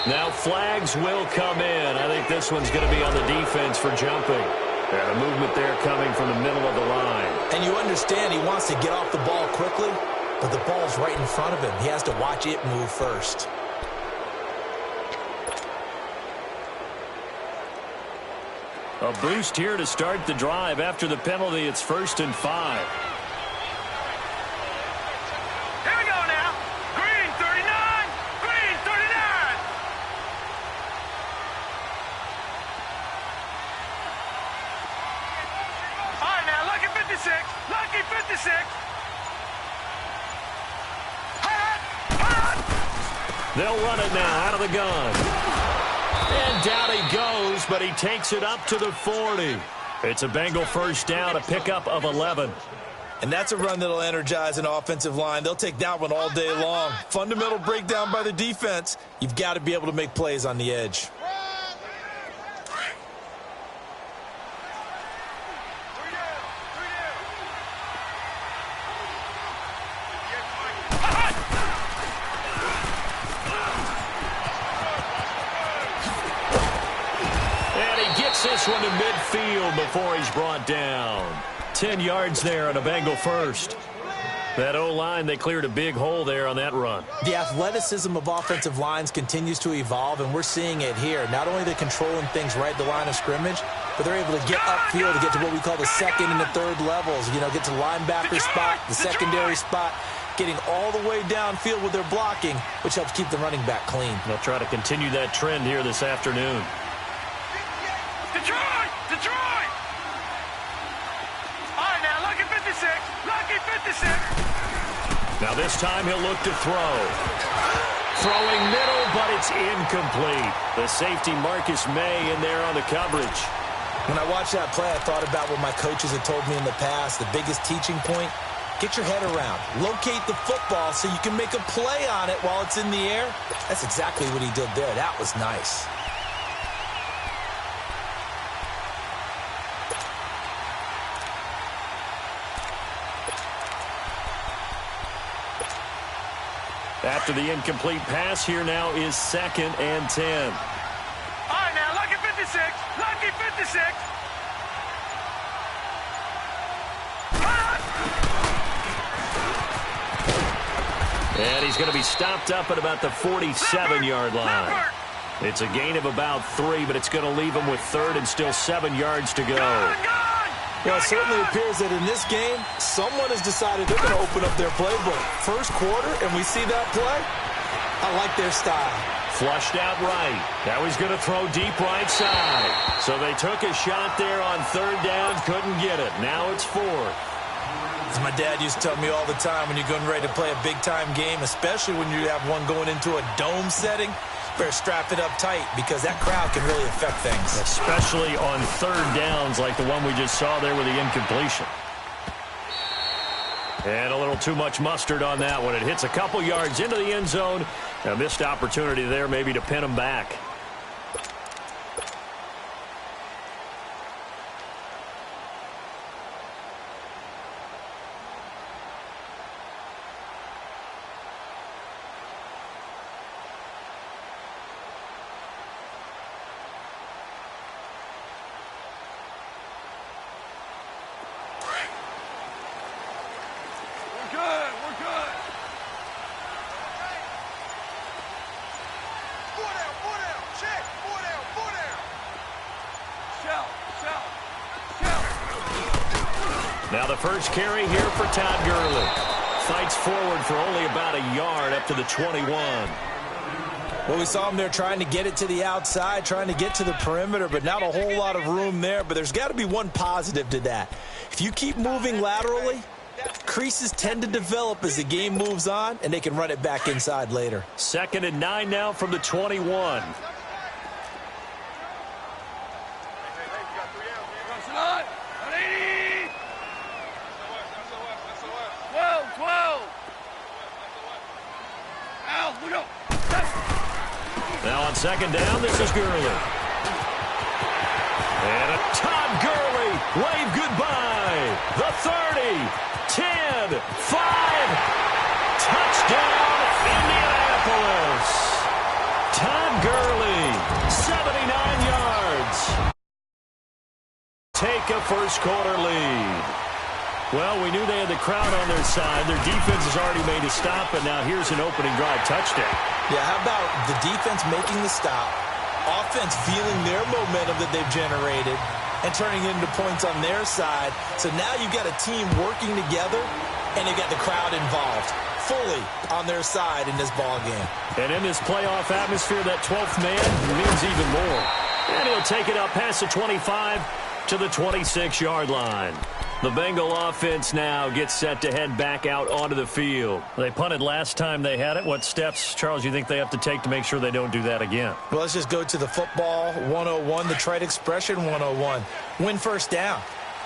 Now flags will come in. I think this one's going to be on the defense for jumping. Yeah, the movement there coming from the middle of the line. And you understand he wants to get off the ball quickly, but the ball's right in front of him. He has to watch it move first. A boost here to start the drive. After the penalty, it's 1st and 5. Here we go now. Green 39. Green 39. All right, now, lucky 56. Lucky 56. They'll run it now out of the gun. And down he goes, but he takes it up to the 40. It's a Bengal first down, a pickup of 11. And that's a run that'll energize an offensive line. They'll take that one all day long. Fundamental breakdown by the defense. You've got to be able to make plays on the edge. This one to midfield before he's brought down. 10 yards there on a Bengal first. That O-line, they cleared a big hole there on that run. The athleticism of offensive lines continues to evolve, and we're seeing it here. Not only are they controlling things right at the line of scrimmage, but they're able to get upfield to get to what we call the second and the third levels. You know, get to the linebacker spot, the secondary spot, getting all the way downfield with their blocking, which helps keep the running back clean. They'll try to continue that trend here this afternoon. Detroit! Detroit! All right, now, lucky 56. Lucky 56. Now this time he'll look to throw. Throwing middle, but it's incomplete. The safety Marcus May in there on the coverage. When I watched that play, I thought about what my coaches had told me in the past. The biggest teaching point, get your head around. Locate the football so you can make a play on it while it's in the air. That's exactly what he did there. That was nice. After the incomplete pass, here now is 2nd and 10. All right, now, lucky 56. Lucky 56. And he's going to be stopped up at about the 47-yard line. It's a gain of about 3, but it's going to leave him with 3rd and still 7 yards to go. Well, it certainly appears that in this game, someone has decided they're going to open up their playbook. First quarter, and we see that play. I like their style. Flushed out right. Now he's going to throw deep right side. So they took a shot there on 3rd down, couldn't get it. Now it's 4th. As my dad used to tell me all the time, when you're getting ready to play a big-time game, especially when you have one going into a dome setting, better strap it up tight because that crowd can really affect things. Especially on 3rd downs like the one we just saw there with the incompletion. And a little too much mustard on that one. It hits a couple yards into the end zone. A missed opportunity there maybe to pin him back. Now the first carry here for Todd Gurley. Fights forward for only about a yard up to the 21. Well, we saw him there trying to get it to the outside, trying to get to the perimeter, but not a whole lot of room there. But there's got to be one positive to that. If you keep moving laterally, creases tend to develop as the game moves on, and they can run it back inside later. 2nd and 9 now from the 21. Now on 2nd down, this is Gurley. And a Todd Gurley wave goodbye. The 30, 10, 5. Touchdown, Indianapolis. Todd Gurley first-quarter lead. Well, we knew they had the crowd on their side. Their defense has already made a stop, and now here's an opening drive touchdown. Yeah, how about the defense making the stop, offense feeling their momentum that they've generated, and turning it into points on their side. So now you've got a team working together, and they've got the crowd involved fully on their side in this ball game. And in this playoff atmosphere, that 12th man means even more. And he'll take it up past the 25 to the 26-yard line. The Bengal offense now gets set to head back out onto the field. They punted last time they had it. What steps, Charles, you think they have to take to make sure they don't do that again? Well, let's just go to the football 101, the trite expression 101. Win first down.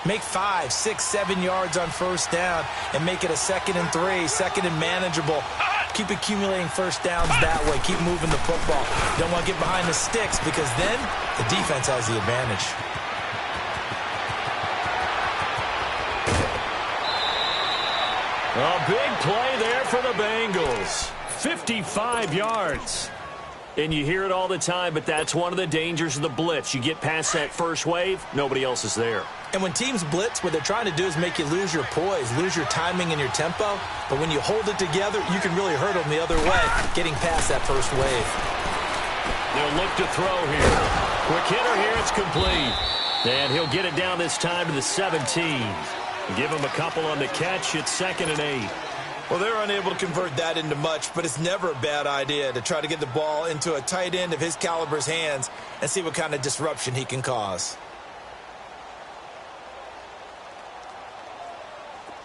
Make 5, 6, 7 yards on first down and make it a 2nd and 3, 2nd and manageable. Keep accumulating first downs that way. Keep moving the football. You don't want to get behind the sticks because then the defense has the advantage. A big play there for the Bengals. 55 yards. And you hear it all the time, but that's one of the dangers of the blitz. You get past that first wave, nobody else is there. And when teams blitz, what they're trying to do is make you lose your poise, lose your timing and your tempo. But when you hold it together, you can really hurt them the other way, getting past that first wave. They'll look to throw here. Quick hitter here, it's complete. And he'll get it down this time to the 17. Give him a couple on the catch. It's 2nd and 8. Well, they're unable to convert that into much, but it's never a bad idea to try to get the ball into a tight end of his caliber's hands and see what kind of disruption he can cause.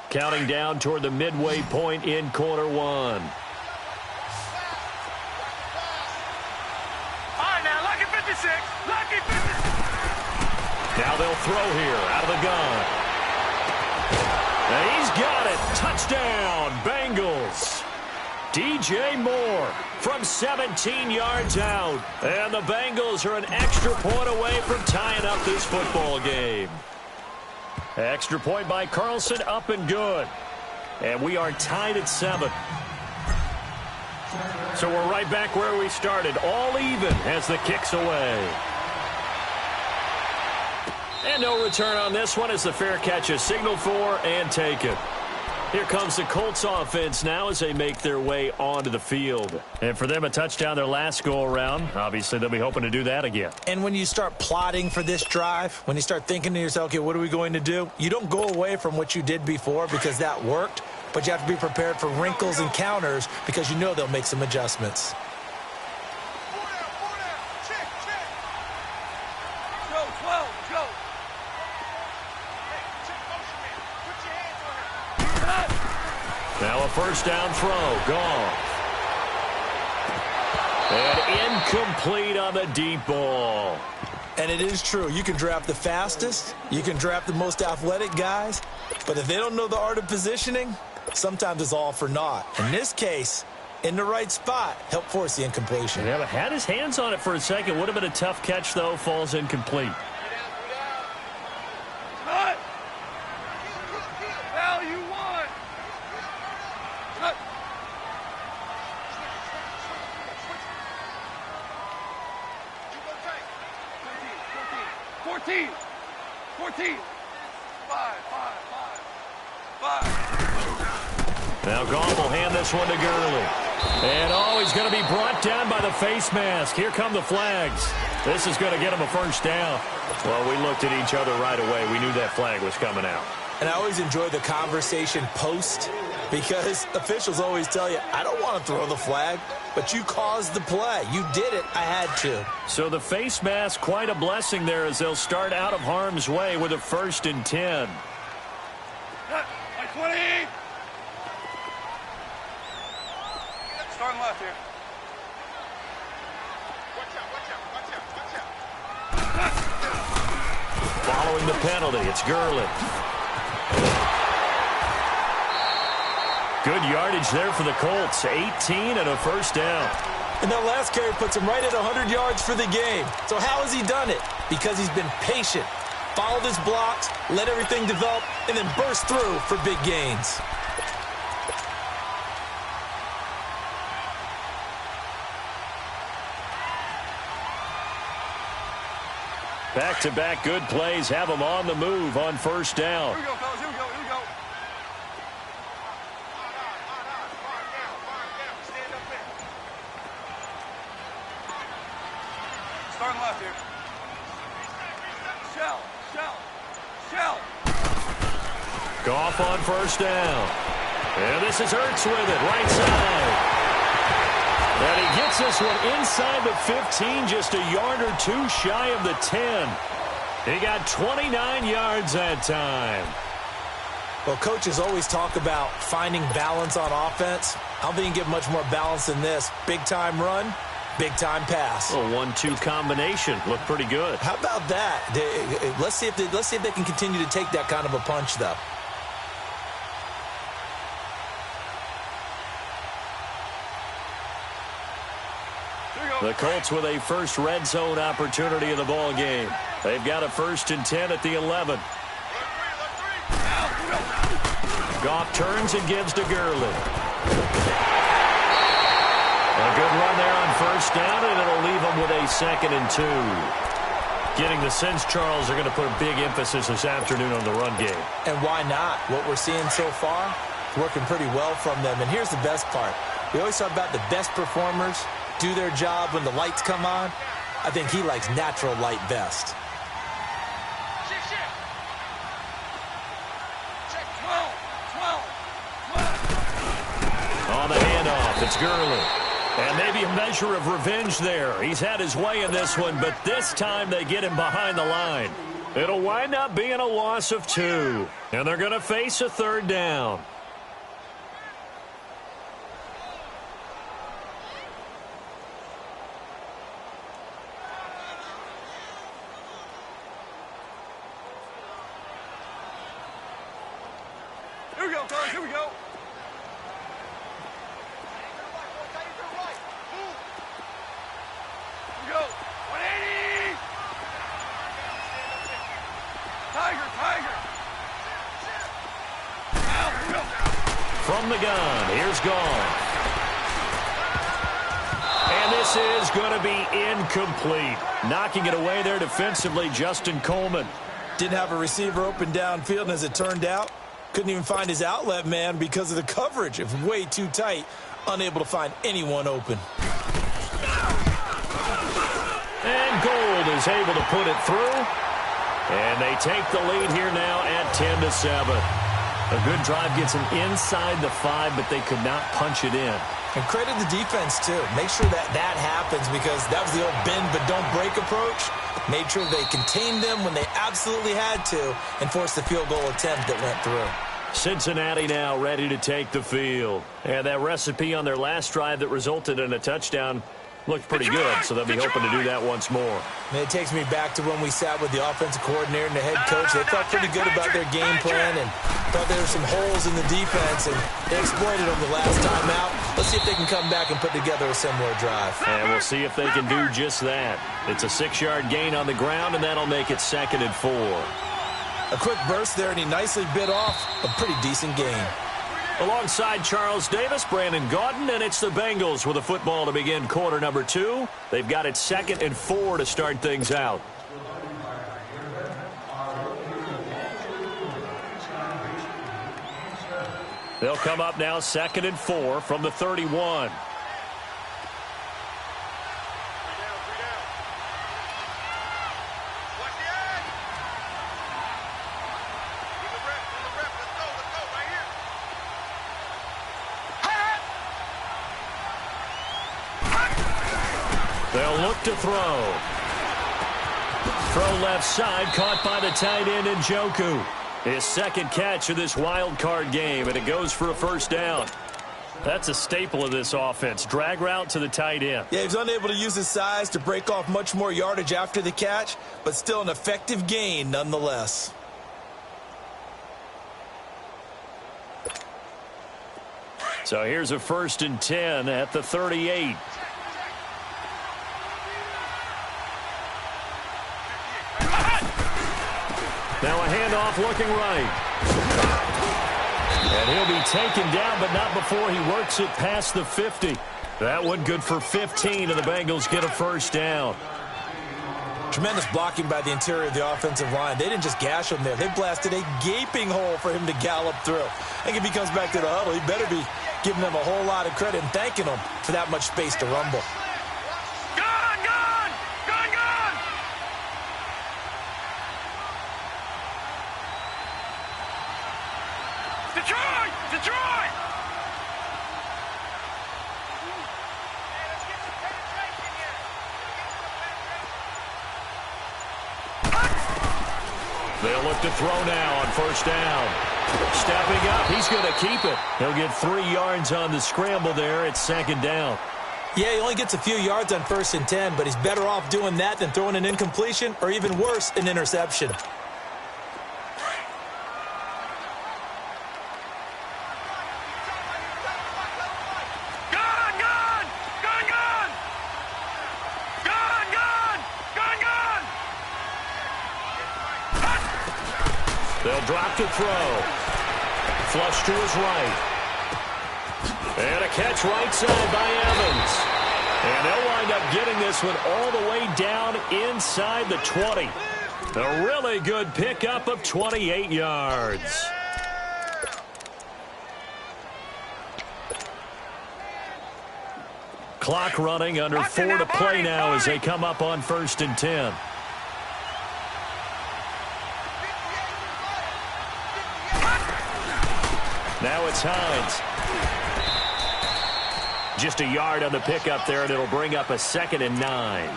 Counting down toward the midway point in quarter one. All right, now, lucky 56. Lucky 56. Now they'll throw here out of the gun. And he's got it. Touchdown, Bengals. DJ Moore from 17 yards out. And the Bengals are an extra point away from tying up this football game. Extra point by Carlson, up and good. And we are tied at 7. So we're right back where we started. All even as the kick's away. And no return on this one as the fair catch is signaled for and taken. Here comes the Colts offense now as they make their way onto the field. And for them, a touchdown their last go-around. Obviously, they'll be hoping to do that again. And when you start plotting for this drive, when you start thinking to yourself, okay, what are we going to do? You don't go away from what you did before because that worked, but you have to be prepared for wrinkles and counters because you know they'll make some adjustments. Now a first down throw. Gone. And incomplete on the deep ball. And it is true. You can draft the fastest. You can draft the most athletic guys. But if they don't know the art of positioning, sometimes it's all for naught. In this case, in the right spot, help force the incompletion. Yeah, but had his hands on it for a second. Would have been a tough catch, though. Falls incomplete. Now Goff will hand this one to Gurley. And he's going to be brought down by the face mask. Here come the flags. This is going to get him a first down. Well, we looked at each other right away. We knew that flag was coming out. And I always enjoy the conversation post because officials always tell you, I don't want to throw the flag, but you caused the play. You did it. I had to. So the face mask, quite a blessing there as they'll start out of harm's way with a 1st and 10. 20. Starting left here. Following the penalty, it's Gurley. Good yardage there for the Colts. 18 and a first down. And that last carry puts him right at 100 yards for the game. So how has he done it? Because he's been patient, followed his blocks, let everything develop, and then burst through for big gains. Back-to-back good plays have them on the move on first down. Here we go, fellas. Here we go. Here we go. Stand up there. Starting left here. Shell. Goff on first down. And this is Ertz with it, right side. And he gets this one inside the 15, just a yard or two shy of the 10. He got 29 yards that time. Well, coaches always talk about finding balance on offense. I don't think you can get much more balance than this. Big-time run, big-time pass. A 1-2 combination. Looked pretty good. How about that? Let's see if they can continue to take that kind of a punch, though. The Colts with a first red zone opportunity in the ball game. They've got a 1st and 10 at the 11. Goff turns and gives to Gurley. A good run there on first down, and it'll leave them with a 2nd and 2. Getting the sense, Charles, they're going to put a big emphasis this afternoon on the run game. And why not? What we're seeing so far is working pretty well from them. And here's the best part. We always talk about the best performers do their job when the lights come on. I think he likes natural light best. On the handoff, it's Gurley. And maybe a measure of revenge there. He's had his way in this one, but this time they get him behind the line. It'll wind up being a loss of 2. And they're going to face a 3rd down. Here we go, fellas. Here we go. Here we go. 180. Tiger. Here we go. From the gun, here's Goff. And this is going to be incomplete. Knocking it away there defensively, Justin Coleman. Didn't have a receiver open downfield, and as it turned out, couldn't even find his outlet man because of the coverage. It was way too tight, unable to find anyone open. And Gold is able to put it through. And they take the lead here now at 10-7. A good drive gets them inside the 5, but they could not punch it in. And credit the defense, too. Make sure that happens, because that was the old bend but don't break approach. Made sure they contained them when they absolutely had to and forced the field goal attempt that went through. Cincinnati now ready to take the field. And that recipe on their last drive that resulted in a touchdown looked pretty good, so they'll be hoping to do that once more. And it takes me back to when we sat with the offensive coordinator and the head coach. They felt pretty good about their game plan and thought there were some holes in the defense, and they exploited them the last time out. Let's see if they can come back and put together a similar drive. And we'll see if they can do just that. It's a 6-yard gain on the ground, and that'll make it 2nd and 4. A quick burst there, and he nicely bit off a pretty decent gain. Alongside Charles Davis, Brandon Gaudin, and it's the Bengals with a football to begin quarter number 2. They've got it 2nd and 4 to start things out. They'll come up now 2nd and 4 from the 31. They'll look to throw. Throw left side, caught by the tight end Njoku. His 2nd catch of this wild card game, and it goes for a 1st down. That's a staple of this offense. Drag route to the tight end. Yeah, he was unable to use his size to break off much more yardage after the catch, but still an effective gain nonetheless. So here's a 1st and 10 at the 38. Now a handoff looking right. And he'll be taken down, but not before he works it past the 50. That one good for 15, and the Bengals get a 1st down. Tremendous blocking by the interior of the offensive line. They didn't just gash him there. They blasted a gaping hole for him to gallop through. I think if he comes back to the huddle, he better be giving them a whole lot of credit and thanking them for that much space to rumble. Gone, gone! Gone, gone! Detroit! Detroit! They'll look to throw now on first down. Stepping up, he's going to keep it. He'll get 3 yards on the scramble there. It's second down. Yeah, he only gets a few yards on 1st and 10, but he's better off doing that than throwing an incompletion or even worse, an interception. They'll drop to throw. Flush to his right. And a catch right side by Evans. And they'll wind up getting this one all the way down inside the 20. A really good pickup of 28 yards. Clock running, under 4 to play now as they come up on 1st and 10. Now it's Hines. Just a yard on the pickup there, and it'll bring up a 2nd and 9.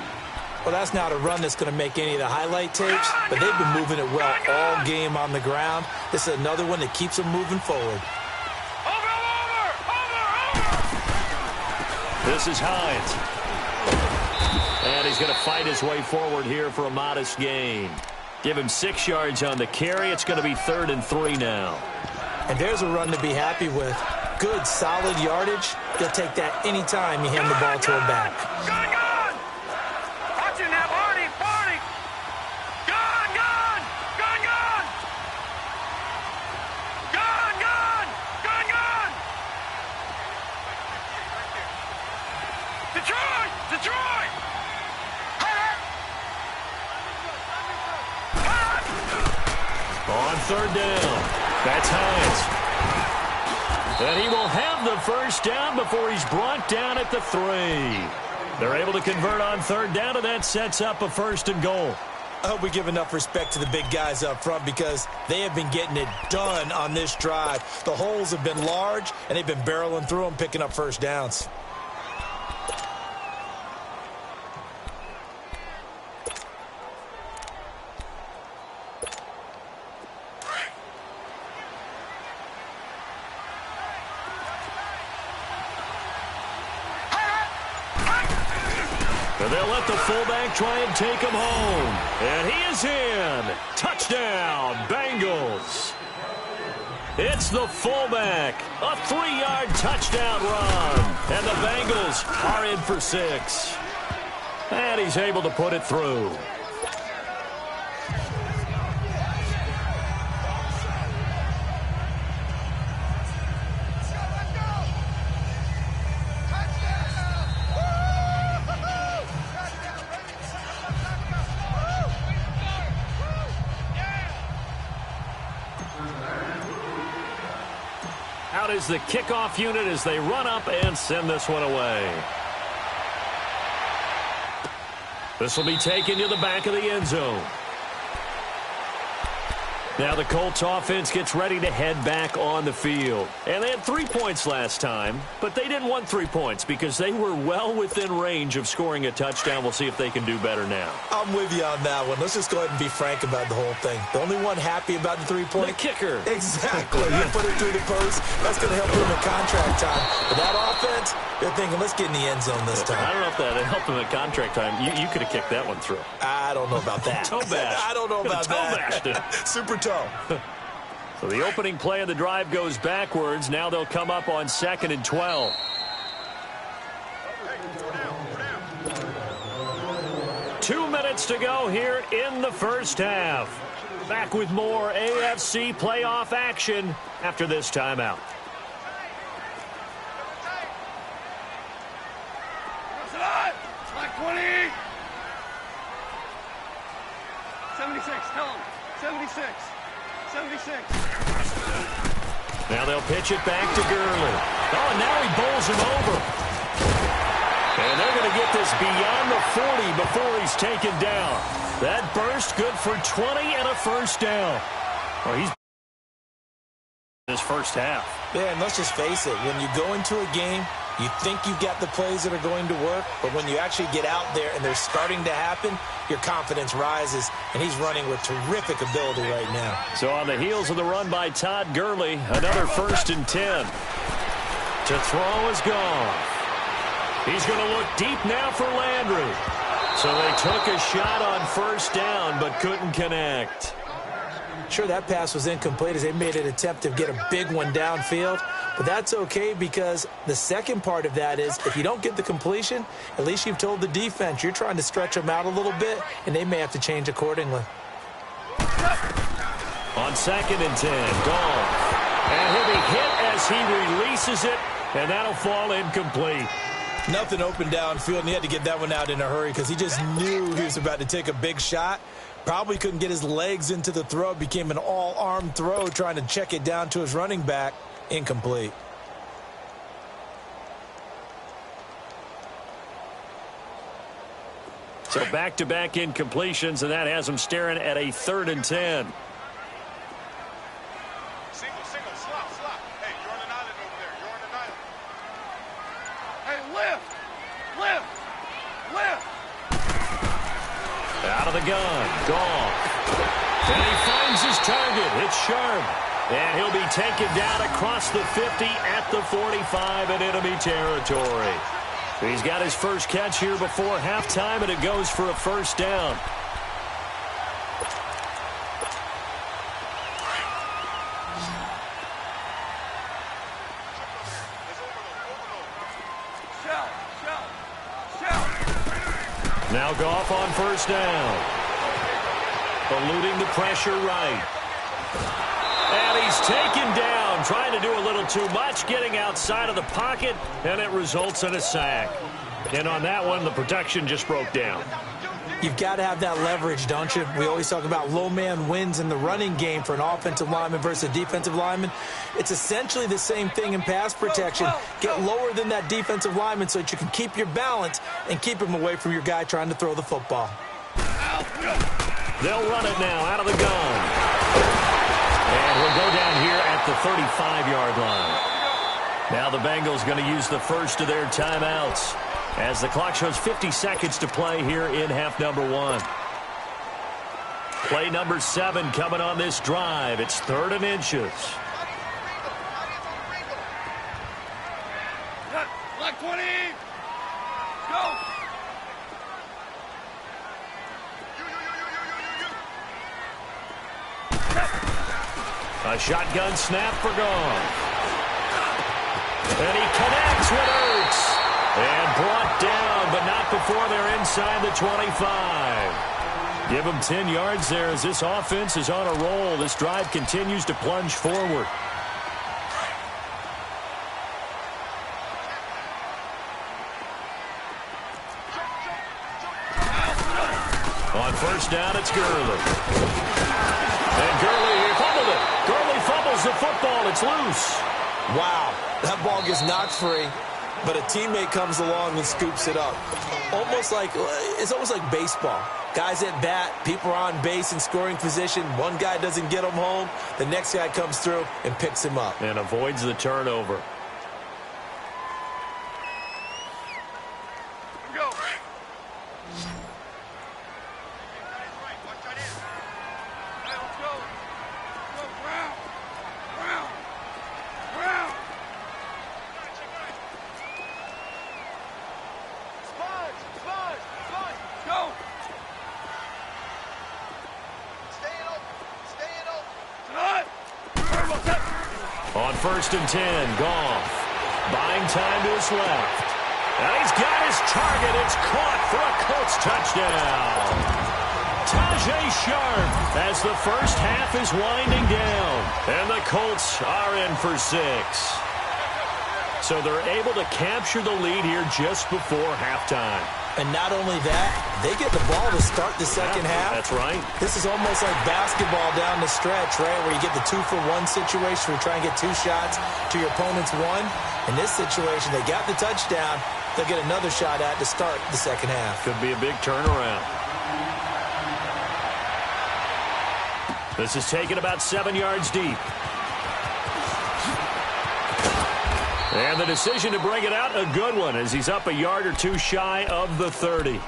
Well, that's not a run that's going to make any of the highlight tapes, but they've been moving it well all game on the ground. This is another one that keeps them moving forward. This is Hines. And he's going to fight his way forward here for a modest gain. Give him 6 yards on the carry. It's going to be 3rd and 3 now. And there's a run to be happy with. Good, solid yardage. He'll take that any time you hand the ball to him back. Gone, gone! Watching that, Barney, Barney! Gone, gone! Gone, gone! Gone, gone! Gone, gone! Detroit! Detroit! On 3rd down. That's Hines. And he will have the first down before he's brought down at the 3. They're able to convert on 3rd down, and that sets up a 1st and goal. I hope we give enough respect to the big guys up front because they have been getting it done on this drive. The holes have been large, and they've been barreling through them, picking up first downs. They'll let the fullback try and take him home. And he is in. Touchdown, Bengals. It's the fullback. A 3-yard touchdown run. And the Bengals are in for 6. And he's able to put it through. Out is the kickoff unit as they run up and send this one away. This will be taken to the back of the end zone. Now the Colts offense gets ready to head back on the field. And they had 3 points last time, but they didn't want 3 points because they were well within range of scoring a touchdown. We'll see if they can do better now. I'm with you on that one. Let's just go ahead and be frank about the whole thing. The only one happy about the 3-point. The kicker. Exactly. You put it through the post. That's going to help him in contract time. But that offense, they're thinking, let's get in the end zone this time. I don't know if that helped him at contract time. You could have kicked that one through. I don't know about that. Toe bash. I don't know about that. Toe Super toe. So the opening play of the drive goes backwards. Now they'll come up on 2nd and 12. Two minutes to go here in the first half. Back with more AFC playoff action after this timeout. Like 20. 76, tell him. 76. 76. Now they'll pitch it back to Gurley. Oh, and now he bowls him over. And they're going to get this beyond the 40 before he's taken down. That burst good for 20 and a first down. Well, he's in his first half. Yeah, and let's just face it. When you go into a game, you think you've got the plays that are going to work, but when you actually get out there and they're starting to happen, your confidence rises, and he's running with terrific ability right now. So on the heels of the run by Todd Gurley, another 1st and 10. To throw is gone. He's going to look deep now for Landry. So they took a shot on 1st down, but couldn't connect. Sure, that pass was incomplete as they made an attempt to get a big one downfield. But that's okay because the second part of that is if you don't get the completion, at least you've told the defense you're trying to stretch them out a little bit, and they may have to change accordingly. On 2nd and 10, Goff. And he'll be hit as he releases it, and that'll fall incomplete. Nothing open downfield, and he had to get that one out in a hurry because he just knew he was about to take a big shot. Probably couldn't get his legs into the throw. It became an all-arm throw trying to check it down to his running back. Incomplete. So back-to-back incompletions, and that has him staring at a 3rd and 10. Single, slop. Hey, you're on an island over there. You're on an island. Hey, lift. Out of the gun, Goff. And he finds his target. It's Sharp. And he'll be taken down across the 50 at the 45 in enemy territory. He's got his first catch here before halftime, and it goes for a 1st down. Now Goff on 1st down. Eluding the pressure right. And he's taken down, trying to do a little too much, getting outside of the pocket, and it results in a sack. And on that one, the protection just broke down. You've got to have that leverage, don't you? We always talk about low man wins in the running game for an offensive lineman versus a defensive lineman. It's essentially the same thing in pass protection. Get lower than that defensive lineman so that you can keep your balance and keep him away from your guy trying to throw the football. They'll run it now out of the gun. And we'll go down here at the 35-yard line. Now the Bengals going to use the first of their timeouts as the clock shows 50 seconds to play here in half number 1. Play number 7 coming on this drive. It's 3rd and inches. Black 20. Go. A shotgun snap for Goff. And he connects with Ertz. And brought down, but not before they're inside the 25. Give him 10 yards there as this offense is on a roll. This drive continues to plunge forward. On 1st down, it's Gurley. And Gurley here fumbled it. Gurley fumbles the football. It's loose. Wow, that ball gets knocked free, but a teammate comes along and scoops it up. It's almost like baseball. Guys at bat, people are on base in scoring position. One guy doesn't get him home. The next guy comes through and picks him up. And avoids the turnover. Go. On 1st and 10, Goff buying time to his left. And he's got his target. It's caught for a Colts touchdown. Tajay Sharp as the first half is winding down. And the Colts are in for 6. So they're able to capture the lead here just before halftime. And not only that, they get the ball to start the second half. That's right. This is almost like basketball down the stretch, right, where you get the 2-for-1 situation where you try and get 2 shots to your opponent's 1. In this situation, they got the touchdown. They'll get another shot at to start the second half. Could be a big turnaround. This is taken about 7 yards deep. And the decision to bring it out, a good one, as he's up a yard or 2 shy of the 30.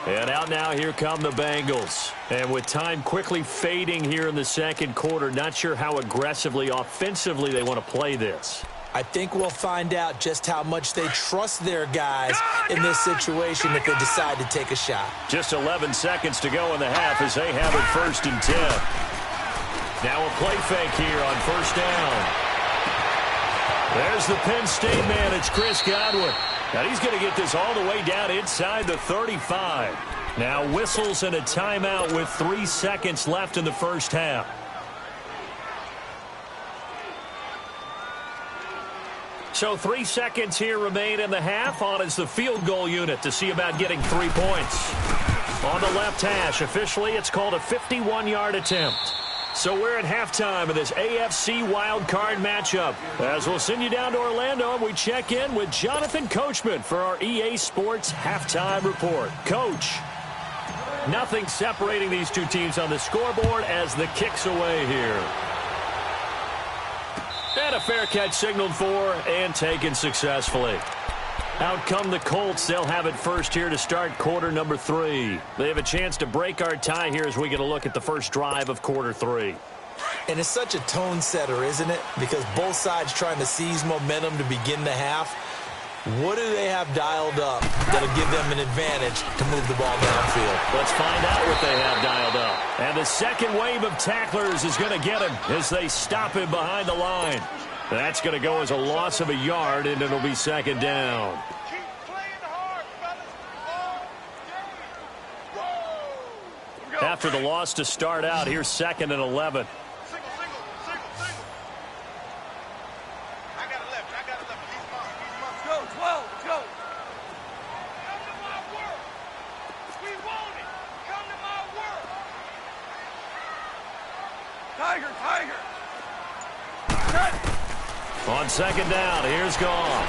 And out now, here come the Bengals. And with time quickly fading here in the second quarter, not sure how aggressively, offensively they want to play this. I think we'll find out just how much they trust their guys in this situation if they decide to take a shot. Just 11 seconds to go in the half as they have it 1st and 10. Now a play fake here on 1st down. There's the Penn State man. It's Chris Godwin. Now he's going to get this all the way down inside the 35. Now whistles and a timeout with 3 seconds left in the first half. So 3 seconds here remain in the half. On is the field goal unit to see about getting 3 points. On the left hash, officially it's called a 51-yard attempt. So we're at halftime of this AFC wildcard matchup. As we'll send you down to Orlando, and we check in with Jonathan Coachman for our EA Sports Halftime Report. Coach, nothing separating these two teams on the scoreboard as the kick's away here. And a fair catch signaled for and taken successfully. Out come the Colts. They'll have it first here to start quarter number 3. They have a chance to break our tie here as we get a look at the first drive of quarter 3. And it's such a tone setter, isn't it? Because both sides trying to seize momentum to begin the half. What do they have dialed up that'll give them an advantage to move the ball downfield? Let's find out what they have dialed up. And the second wave of tacklers is going to get him as they stop him behind the line. That's going to go as a loss of a yard, and it'll be 2nd down. Keep playing hard, fellas. After the loss to start out, here's 2nd and 11. Single. I got 11. He's mine. Go, 12. Go. Come to my work. We want it. Come to my work. Tiger. Cut. On 2nd down, here's Goff.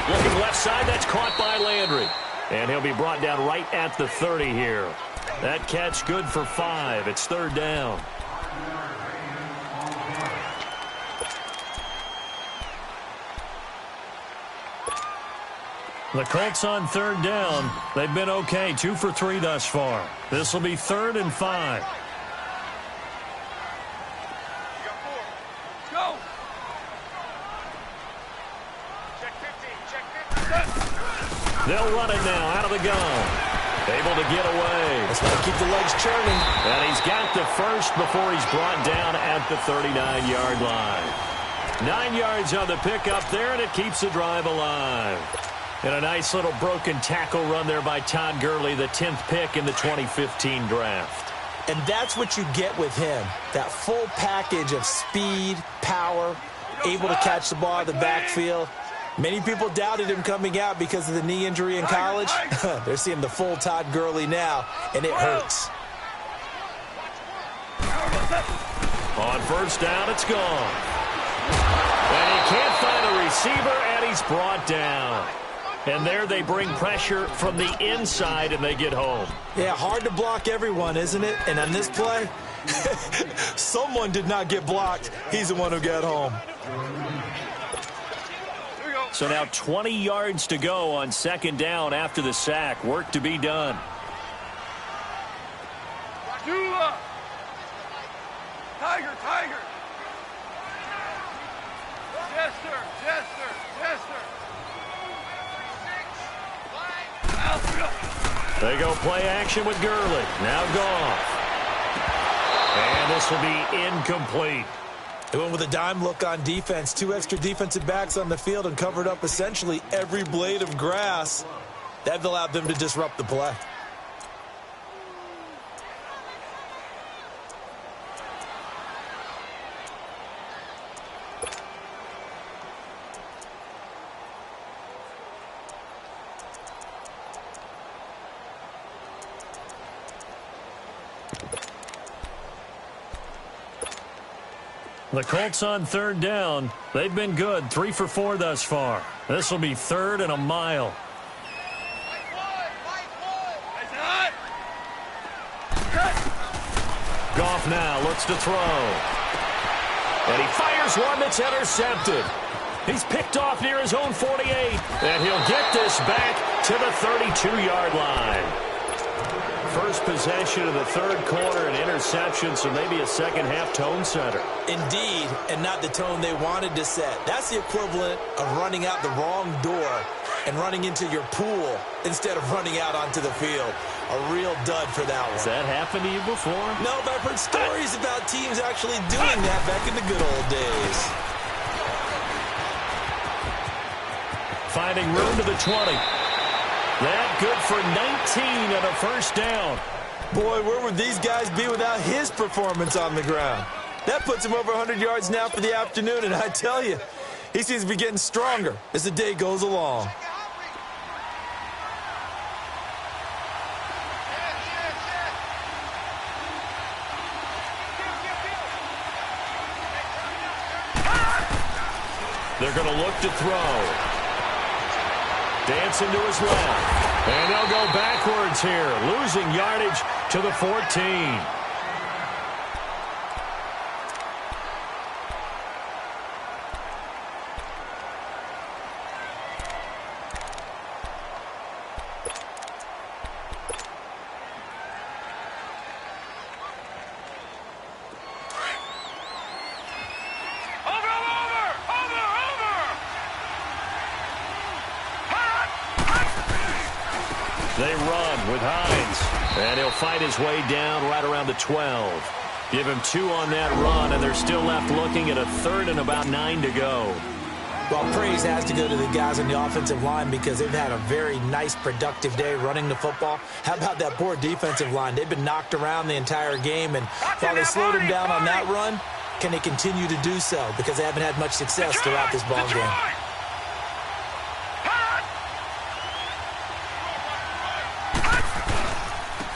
Looking left side, that's caught by Landry. And he'll be brought down right at the 30 here. That catch good for 5. It's 3rd down. The Colts on 3rd down. They've been okay, 2 for 3 thus far. This will be 3rd and 5. They'll run it now out of the gun. Able to get away. That's why keep the legs churning. And he's got the first before he's brought down at the 39-yard line. 9 yards on the pickup there, and it keeps the drive alive. And a nice little broken tackle run there by Todd Gurley, the 10th pick in the 2015 draft. And that's what you get with him. That full package of speed, power, able to catch the ball in the backfield. Many people doubted him coming out because of the knee injury in college. They're seeing the full Todd Gurley now, and it hurts. On 1st down, it's gone. And he can't find a receiver, and he's brought down. And there they bring pressure from the inside, and they get home. Yeah, hard to block everyone, isn't it? And on this play, someone did not get blocked. He's the one who got home. So now 20 yards to go on 2nd down after the sack. Work to be done. Tiger. They go play action with Gurley. Now Goff. And this will be incomplete. They went with a dime look on defense. 2 extra defensive backs on the field and covered up essentially every blade of grass. That allowed them to disrupt the play. The Colts on third down. They've been good, 3 for 4 thus far. This will be 3rd and a mile. Goff now looks to throw. And he fires one that's intercepted. He's picked off near his own 48. And he'll get this back to the 32-yard line. First possession of the third quarter, an interception, so maybe a second-half tone setter. Indeed, and not the tone they wanted to set. That's the equivalent of running out the wrong door and running into your pool instead of running out onto the field. A real dud for that one. Has that happened to you before? No, but I've heard stories about teams actually doing that back in the good old days. Finding room to the 20. That good for 19 and a first down. Boy, where would these guys be without his performance on the ground? That puts him over 100 yards now for the afternoon, and I tell you, he seems to be getting stronger as the day goes along. They're going to look to throw. Dancing to his left. And they'll go backwards here, losing yardage to the 14. They run with Hines, and he'll fight his way down right around the 12. Give him 2 on that run, and they're still left looking at a 3rd and about 9 to go. Well, praise has to go to the guys on the offensive line because they've had a very nice, productive day running the football. How about that poor defensive line? They've been knocked around the entire game, and while they slowed them down on that run, can they continue to do so? Because they haven't had much success throughout this ball game.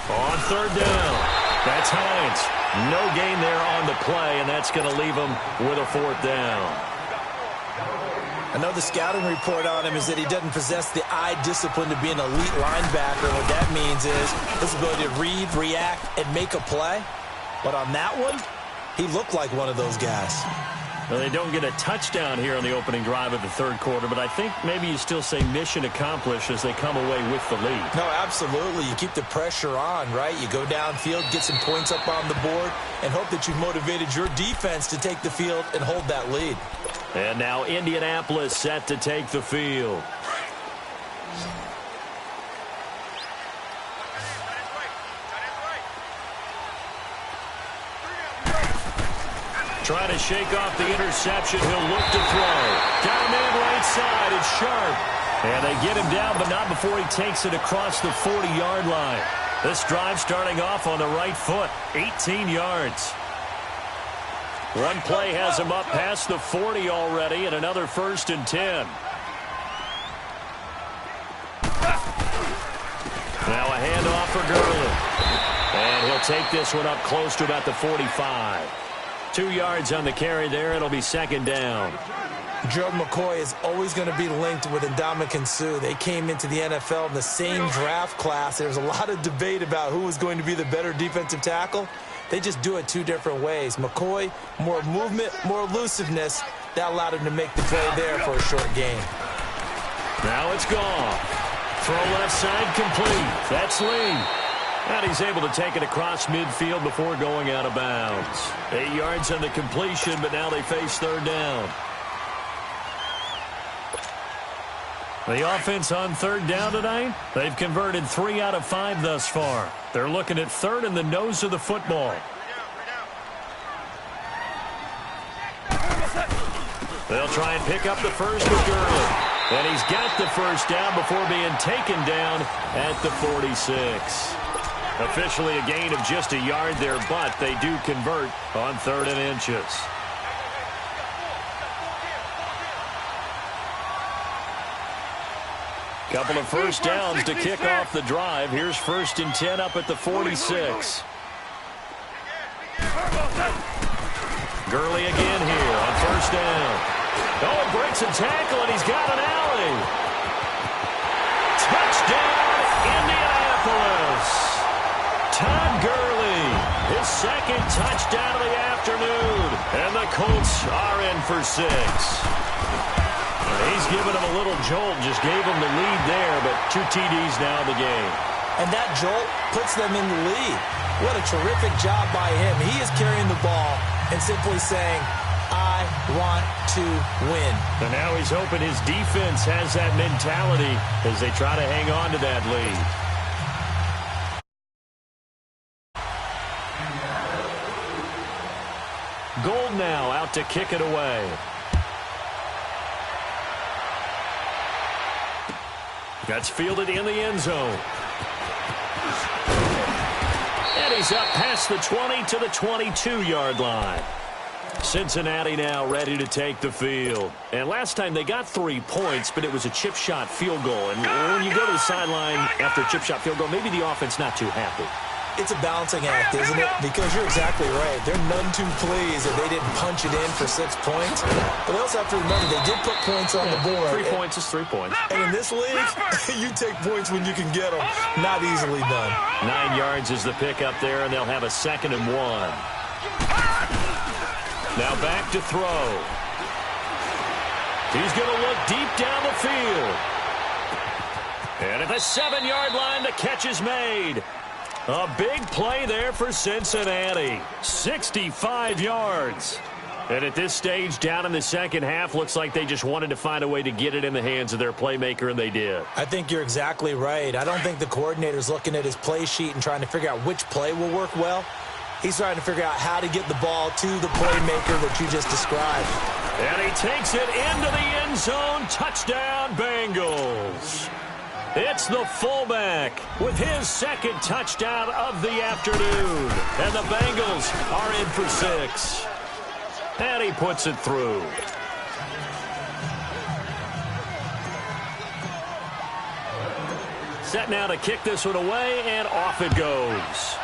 On third down, that's Hines. No gain there on the play, and that's going to leave him with a 4th down. I know the scouting report on him is that he doesn't possess the eye discipline to be an elite linebacker. What that means is his ability to read, react, and make a play. But on that one, he looked like one of those guys. Well, they don't get a touchdown here on the opening drive of the third quarter, but I think maybe you still say mission accomplished as they come away with the lead. No, absolutely. You keep the pressure on, right? You go downfield, get some points up on the board, and hope that you've motivated your defense to take the field and hold that lead. And now Indianapolis set to take the field. Trying to shake off the interception. He'll look to throw. Got a man right side. It's Sharp. And they get him down, but not before he takes it across the 40-yard line. This drive starting off on the right foot. 18 yards. One play has him up past the 40 already, and another 1st and 10. Now a handoff for Gurley. And he'll take this one up close to about the 45. 2 yards on the carry there. It'll be 2nd down. Joe McCoy is always going to be linked with Ndamukong Suh. They came into the NFL in the same draft class. There was a lot of debate about who was going to be the better defensive tackle. They just do it 2 different ways. McCoy, more movement, more elusiveness. That allowed him to make the play there for a short gain. Now it's gone. Throw left side complete. That's Lee. And he's able to take it across midfield before going out of bounds. 8 yards on the completion, but now they face 3rd down. The offense on 3rd down tonight, they've converted 3 out of 5 thus far. They're looking at 3rd in the nose of the football. They'll try and pick up the first with Gurley. And he's got the first down before being taken down at the 46. Officially a gain of just a yard there, but they do convert on 3rd and inches. Couple of first downs to kick off the drive. Here's 1st and 10 up at the 46. Gurley again here. first down. Oh, he breaks a tackle, and he's got an alley. Touchdown, Indianapolis. Todd Gurley, his second touchdown of the afternoon. And the Colts are in for 6. He's giving them a little jolt, just gave them the lead there, but 2 TDs now in the game. And that jolt puts them in the lead. What a terrific job by him. He is carrying the ball and simply saying, I want to win. And now he's hoping his defense has that mentality as they try to hang on to that lead. Gold now out to kick it away. That's fielded in the end zone. And he's up past the 20 to the 22-yard line. Cincinnati now ready to take the field. And last time they got 3 points, but it was a chip shot field goal. And when you go to the sideline after a chip shot field goal, maybe the offense not too happy. It's a balancing act, isn't it? Because you're exactly right. They're none too pleased that they didn't punch it in for 6 points. But they also have to remember they did put points on the board. 3 points is 3 points. And in this league, you take points when you can get them. Not easily done. 9 yards is the pickup there, and they'll have a 2nd and 1. Now back to throw. He's going to look deep down the field. And at the 7-yard line, the catch is made. A big play there for Cincinnati. 65 yards. And at this stage, down in the second half, looks like they just wanted to find a way to get it in the hands of their playmaker, and they did. I think you're exactly right. I don't think the coordinator's looking at his play sheet and trying to figure out which play will work well. He's trying to figure out how to get the ball to the playmaker that you just described. And he takes it into the end zone. Touchdown, Bengals. It's the fullback with his 2nd touchdown of the afternoon. And the Bengals are in for 6. And he puts it through. Set now to kick this one away, and off it goes.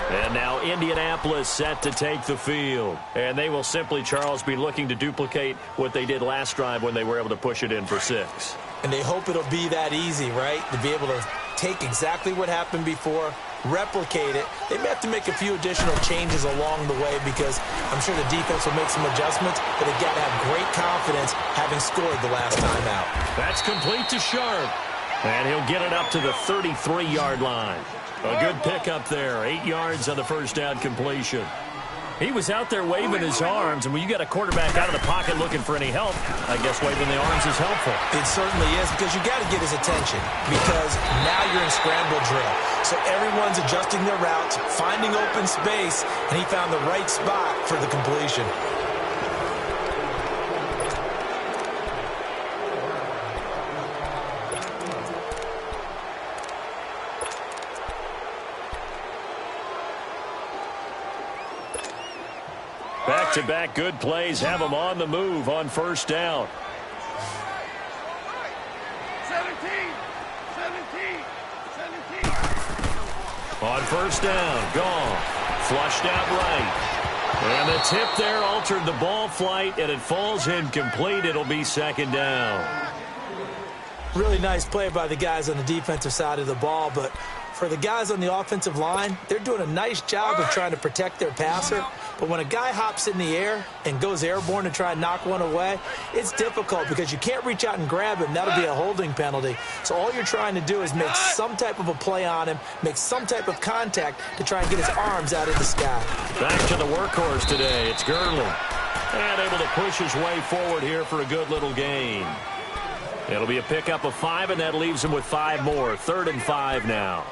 And now Indianapolis set to take the field. And they will simply, Charles, be looking to duplicate what they did last drive when they were able to push it in for 6. And they hope it'll be that easy, right? To be able to take exactly what happened before, replicate it. They may have to make a few additional changes along the way because I'm sure the defense will make some adjustments, but they've got to have great confidence having scored the last time out. That's complete to Sharp. And he'll get it up to the 33-yard line. A good pickup there. 8 yards on the first down completion. He was out there waving his arms, and when you got a quarterback out of the pocket looking for any help, I guess waving the arms is helpful. It certainly is, because you got to get his attention, because now you're in scramble drill. So everyone's adjusting their routes, finding open space, and he found the right spot for the completion. Back-to-back good plays have them on the move on first down. 17. On first down, gone. Flushed out right. And the tip there altered the ball flight, and it falls incomplete. It'll be 2nd down. Really nice play by the guys on the defensive side of the ball, but for the guys on the offensive line, they're doing a nice job of trying to protect their passer. But when a guy hops in the air and goes airborne to try and knock one away, it's difficult because you can't reach out and grab him. That'll be a holding penalty. So all you're trying to do is make some type of a play on him, make some type of contact to try and get his arms out of the sky. Back to the workhorse today. It's Gurley. And able to push his way forward here for a good little gain. It'll be a pickup of 5, and that leaves him with 5 more. 3rd and 5 now.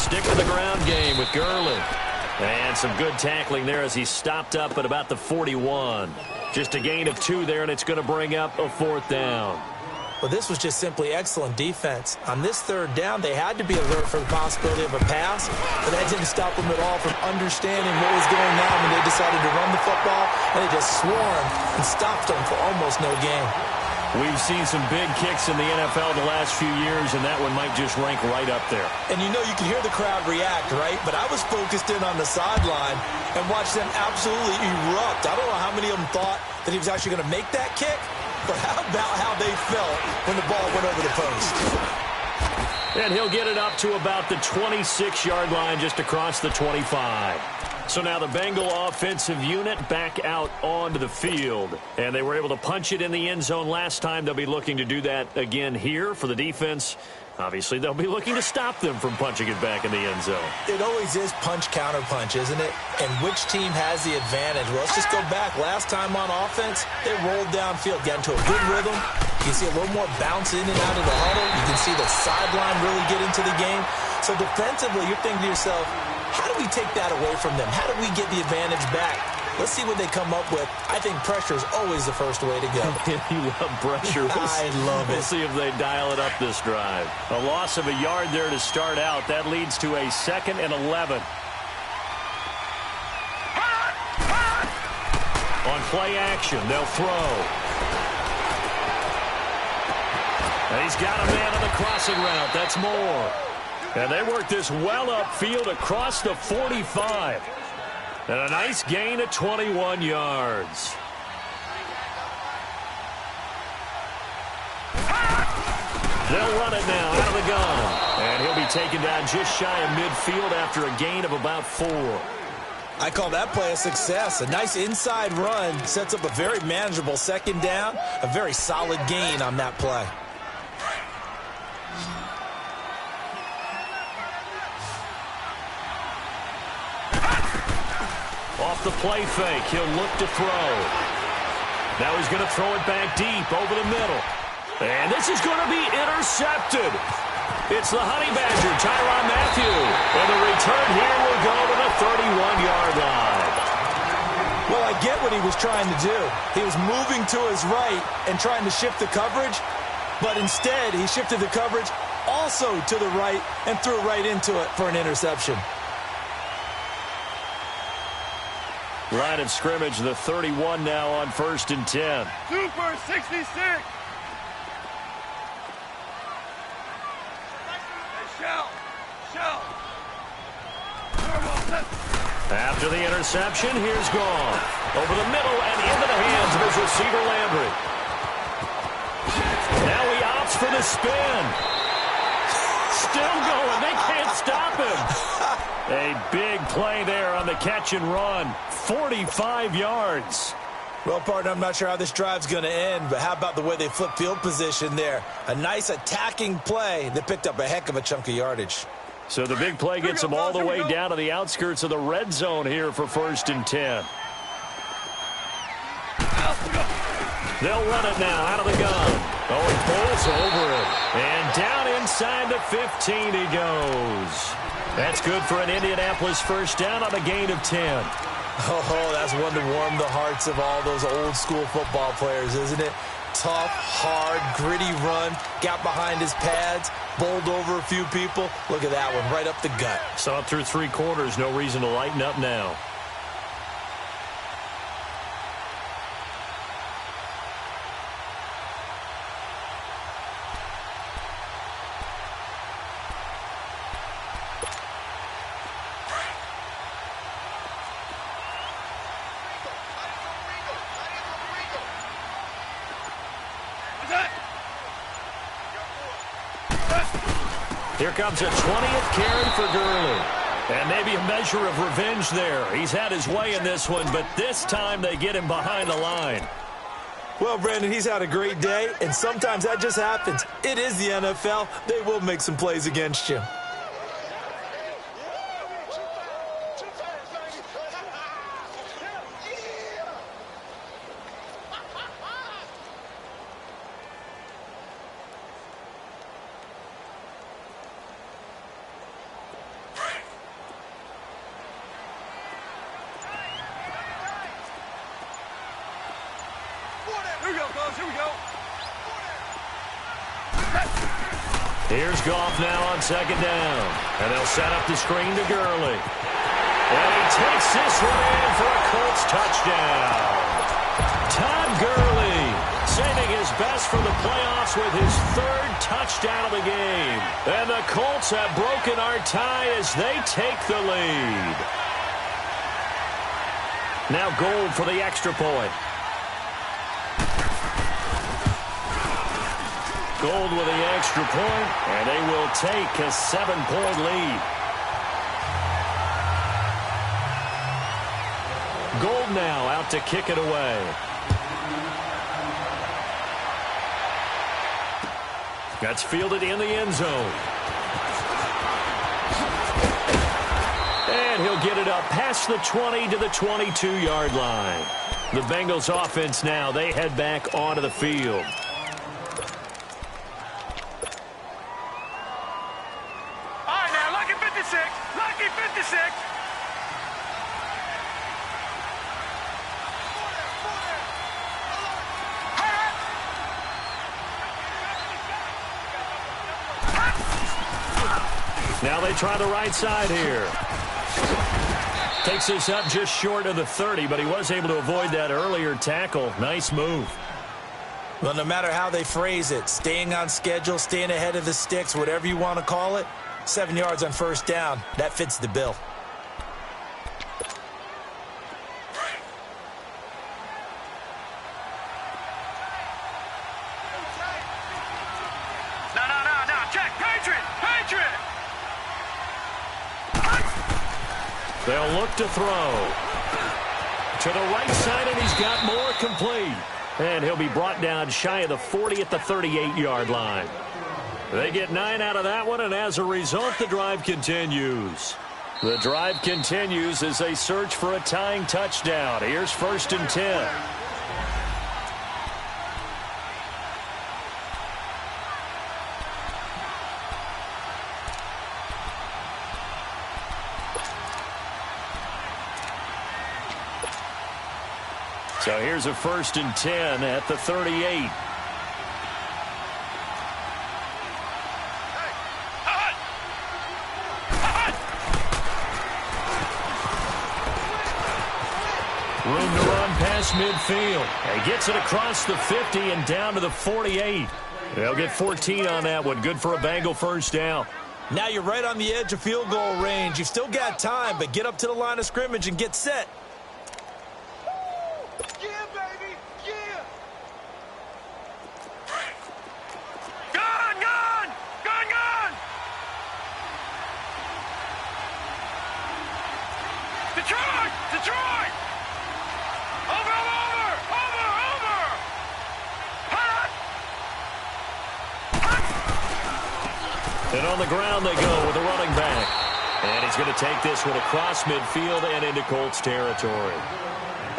stick to the ground game with Gurley. And some good tackling there as he stopped up at about the 41. Just a gain of 2 there, and it's going to bring up a 4th down. Well, this was just simply excellent defense. On this 3rd down, they had to be alert for the possibility of a pass, but that didn't stop them at all from understanding what was going on when they decided to run the football, and they just swarmed and stopped them for almost no gain. We've seen some big kicks in the NFL the last few years, and that one might just rank right up there. And you know, you can hear the crowd react, right? But I was focused in on the sideline and watched them absolutely erupt. I don't know how many of them thought that he was actually going to make that kick, but how about how they felt when the ball went over the post? And he'll get it up to about the 26-yard line, just across the 25. So now the Bengal offensive unit back out onto the field. And they were able to punch it in the end zone last time. They'll be looking to do that again here for the defense. Obviously, they'll be looking to stop them from punching it back in the end zone. It always is punch-counter-punch, isn't it? And which team has the advantage? Well, let's just go back. Last time on offense, they rolled downfield, got into a good rhythm. You can see a little more bounce in and out of the huddle. You can see the sideline really get into the game. So defensively, you're thinking to yourself, how do we take that away from them? How do we get the advantage back? Let's see what they come up with. I think pressure is always the first way to go. You love pressure. I love it. We'll see if they dial it up this drive. A loss of a yard there to start out. That leads to a 2nd and 11. On play action, they'll throw. And he's got a man on the crossing route. That's Moore. And they work this well upfield across the 45. And a nice gain of 21 yards. They'll run it now out of the gun. And he'll be taken down just shy of midfield after a gain of about 4. I call that play a success. A nice inside run sets up a very manageable 2nd down. A very solid gain on that play. Off the play fake, he'll look to throw. Now he's going to throw it back deep over the middle. And this is going to be intercepted. It's the Honey Badger, Tyrann Mathieu. And the return here will go to the 31-yard line. Well, I get what he was trying to do. He was moving to his right and trying to shift the coverage. But instead, he shifted the coverage also to the right and threw right into it for an interception. Line of scrimmage, the 31 now on 1st and 10. Super 66. Shell. After the interception, here's Gone. Over the middle and into the hands of his receiver, Landry. Now he opts for the spin. Still going. They can't stop him. A big play there on the catch and run. 45 yards. Well, partner, I'm not sure how this drive's going to end, but how about the way they flip field position there? A nice attacking play that picked up a heck of a chunk of yardage. So the big play gets them all the way down to the outskirts of the red zone here for 1st and 10. They'll run it now out of the gun. Oh, he pulls over it. And down inside the 15 he goes. That's good for an Indianapolis 1st down on a gain of 10. Oh, that's one to warm the hearts of all those old school football players, isn't it? Tough, hard, gritty run, got behind his pads, bowled over a few people. Look at that one, right up the gut. Saw it through 3 quarters, no reason to lighten up now. Here comes a 20th carry for Gurley. And maybe a measure of revenge there. He's had his way in this one, but this time they get him behind the line. Well, Brandon, he's had a great day, and sometimes that just happens. It is the NFL. They will make some plays against you. Here we go, fellas. Here we go. Here's Goff now on second down. And they'll set up the screen to Gurley. And he takes this one in for a Colts touchdown. Todd Gurley saving his best for the playoffs with his third touchdown of the game. And the Colts have broken our tie as they take the lead. Now Gold for the extra point. Gold with the extra point, and they will take a 7-point lead. Gold now out to kick it away. That's fielded in the end zone. And he'll get it up past the 20 to the 22-yard line. The Bengals offense now, they head back onto the field. Lucky 56. Now they try the right side here. Takes this up just short of the 30, but he was able to avoid that earlier tackle. Nice move. Well, no matter how they phrase it, staying on schedule, staying ahead of the sticks, whatever you want to call it, 7 yards on first down, that fits the bill. No. Check. Patriot. They'll look to throw. To the right side, and he's got more complete. And he'll be brought down shy of the 40 at the 38-yard line. They get 9 out of that one, and as a result, the drive continues. The drive continues as they search for a tying touchdown. Here's 1st and 10. So here's a 1st and 10 at the 38. Room to run past midfield. He gets it across the 50 and down to the 48. They'll get 14 on that one. Good for a Bengal first down. Now you're right on the edge of field goal range. You've still got time, but get up to the line of scrimmage and get set. Yeah, baby. Yeah. Gone. Detroit. Over. And on the ground they go with a running back. And he's going to take this one across midfield and into Colts territory.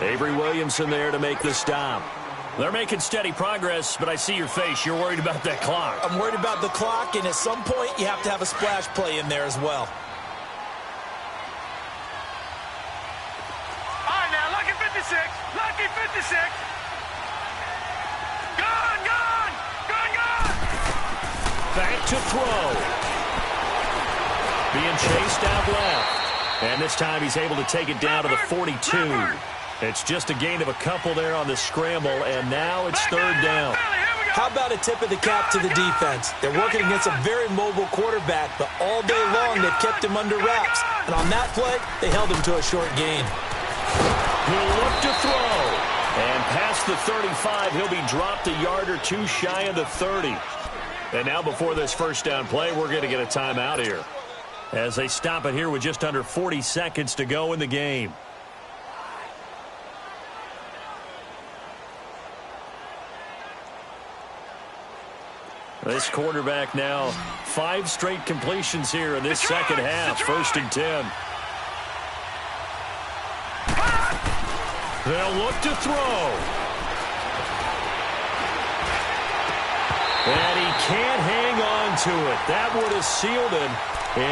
Avery Williamson there to make the stop. They're making steady progress, but I see your face. You're worried about that clock. I'm worried about the clock, and at some point you have to have a splash play in there as well. All right, now, lucky 56. Gone. Back to throw. Being chased out left. And this time he's able to take it down to the 42. It's just a gain of a couple there on the scramble, and now it's 3rd down. How about a tip of the cap to the defense? They're working against a very mobile quarterback, but all day long they've kept him under wraps. And on that play, they held him to a short gain. He'll look to throw. And past the 35, he'll be dropped a yard or two shy of the 30. And now before this first down play, we're going to get a timeout here, as they stop it here with just under 40 seconds to go in the game. This quarterback now 5 straight completions here in this second half. 1st and 10. They'll look to throw. And he can't hang on to it. That would have sealed it.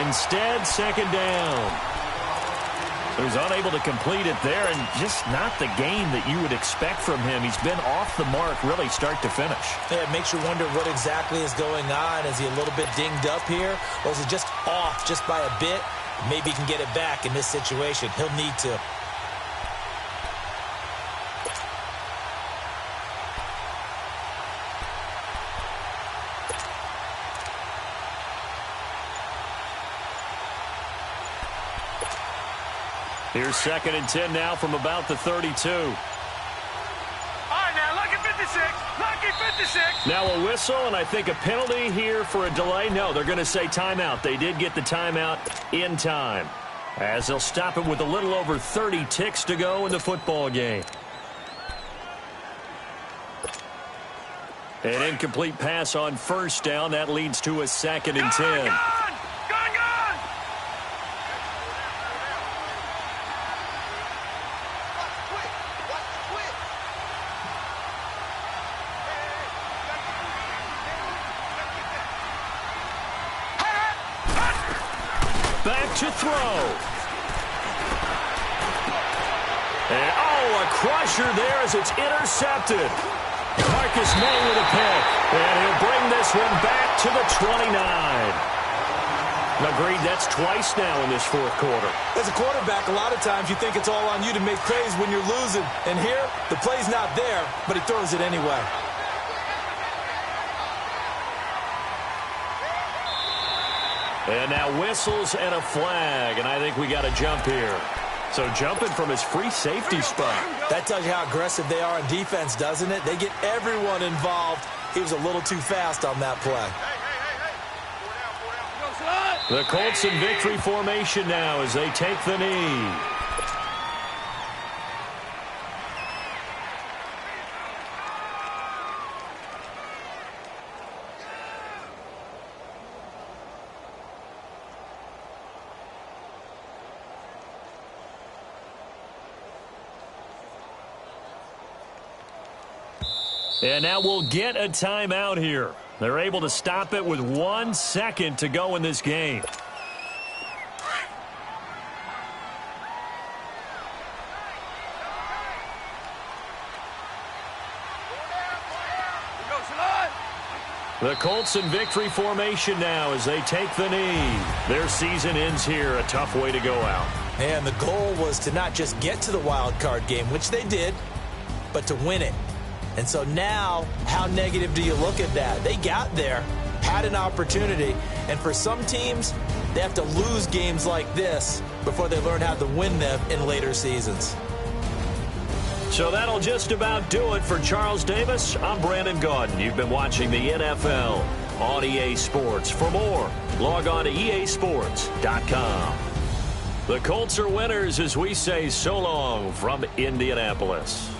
Instead, 2nd down. Who's unable to complete it there, and just not the game that you would expect from him. He's been off the mark really start to finish. Yeah, it makes you wonder what exactly is going on. Is he a little bit dinged up here, or is it just off just by a bit? Maybe he can get it back in this situation. He'll need to. Here's 2nd and 10 now from about the 32. All right, now, lucky 56. Lucky 56. Now a whistle, and I think a penalty here for a delay. No, they're going to say timeout. They did get the timeout in time, as they'll stop it with a little over 30 ticks to go in the football game. An incomplete pass on 1st down. That leads to a 2nd and 10. Gone! Back to throw. And, a crusher there as it's intercepted. Marcus May with a pick. And he'll bring this one back to the 29. Agreed, that's twice now in this 4th quarter. As a quarterback, a lot of times you think it's all on you to make plays when you're losing. And here, the play's not there, but he throws it anyway. And now whistles and a flag, and I think we got a jump here. So jumping from his free safety spot. That tells you how aggressive they are on defense, doesn't it? They get everyone involved. He was a little too fast on that play. The Colts in victory formation now as they take the knee. And now we'll get a timeout here. They're able to stop it with 1 second to go in this game. The Colts in victory formation now as they take the knee. Their season ends here. A tough way to go out. And the goal was to not just get to the wild card game, which they did, but to win it. And so now, how negative do you look at that? They got there, had an opportunity, and for some teams, they have to lose games like this before they learn how to win them in later seasons. So that'll just about do it for Charles Davis. I'm Brandon Gaudin. You've been watching the NFL on EA Sports. For more, log on to easports.com. The Colts are winners as we say so long from Indianapolis.